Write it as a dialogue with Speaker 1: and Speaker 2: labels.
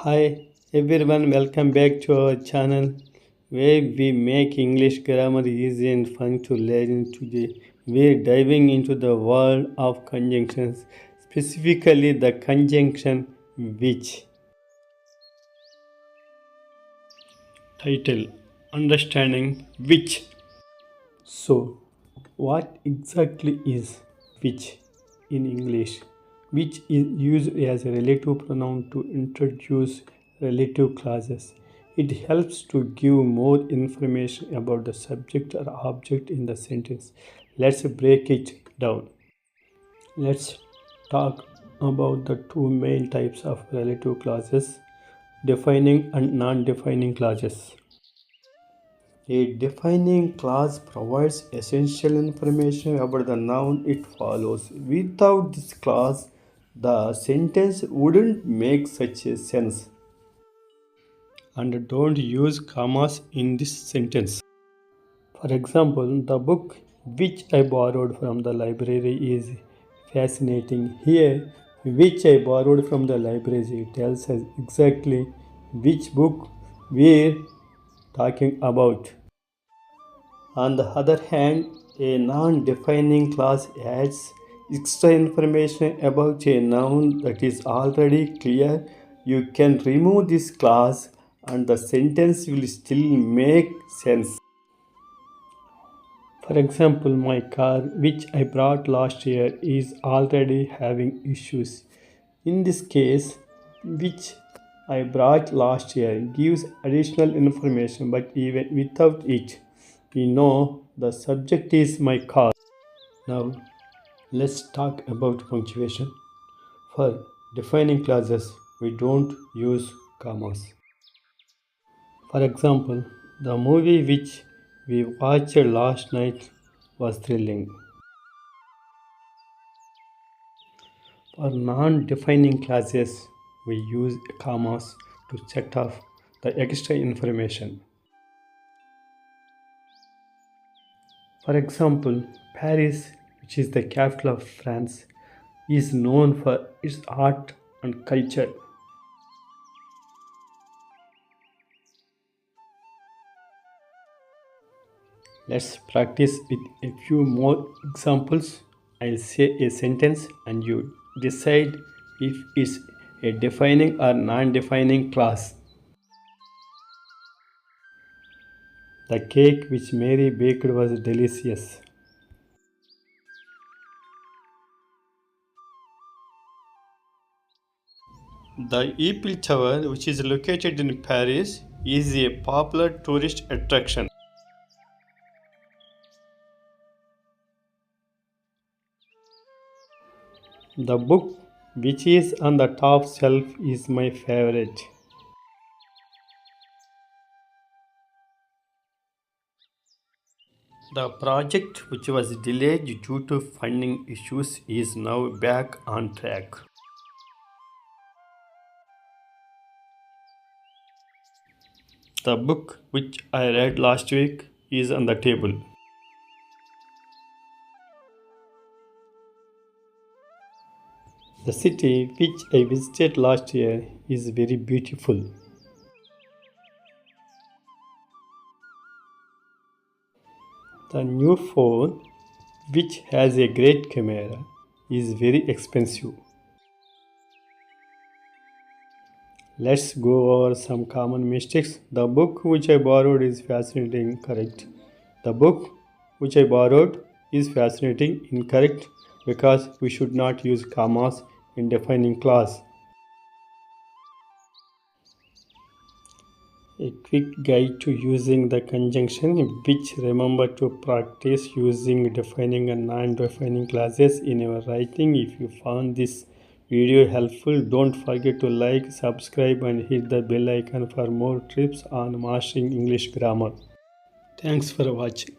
Speaker 1: Hi everyone, welcome back to our channel where we make English grammar easy and fun to learn. Today we're diving into the world of conjunctions, specifically the conjunction which. Title: Understanding which. So, what exactly is which in English? Which is used as a relative pronoun to introduce relative clauses. It helps to give more information about the subject or object in the sentence. Let's break it down. Let's talk about the two main types of relative clauses: defining and non defining clauses. A defining clause provides essential information about the noun it follows. Without this clause, the sentence wouldn't make such a sense. And don't use commas in this sentence. For example, the book which I borrowed from the library is fascinating. Here, which I borrowed from the library tells us exactly which book we're talking about. On the other hand, a non defining clause adds extra information about a noun that is already clear. You can remove this clause and the sentence will still make sense. For example, my car, which I bought last year, is already having issues. In this case, which I bought last year gives additional information, but even without it, we know the subject is my car. Now, let's talk about punctuation. For defining clauses, we don't use commas. For example, the movie which we watched last night was thrilling. For non-defining clauses, we use commas to set off the extra information. For example, Paris, which is the capital of France, is known for its art and culture. Let's practice with a few more examples. I'll say a sentence and you decide if it's a defining or non defining clause. The cake which Mary baked was delicious. The Eiffel Tower, which is located in Paris, is a popular tourist attraction. The book which is on the top shelf is my favorite. The project, which was delayed due to funding issues, is now back on track. The book which I read last week is on the table. The city which I visited last year is very beautiful. The new phone, which has a great camera, is very expensive. Let's go over some common mistakes. The book which I borrowed is fascinating, correct. The book which I borrowed is fascinating, incorrect, because we should not use commas in defining clause. A quick guide to using the conjunction which. Remember to practice using defining and non-defining clauses in your writing. If you found this video helpful, don't forget to like, subscribe and hit the bell icon for more tips on mastering English grammar. Thanks for watching.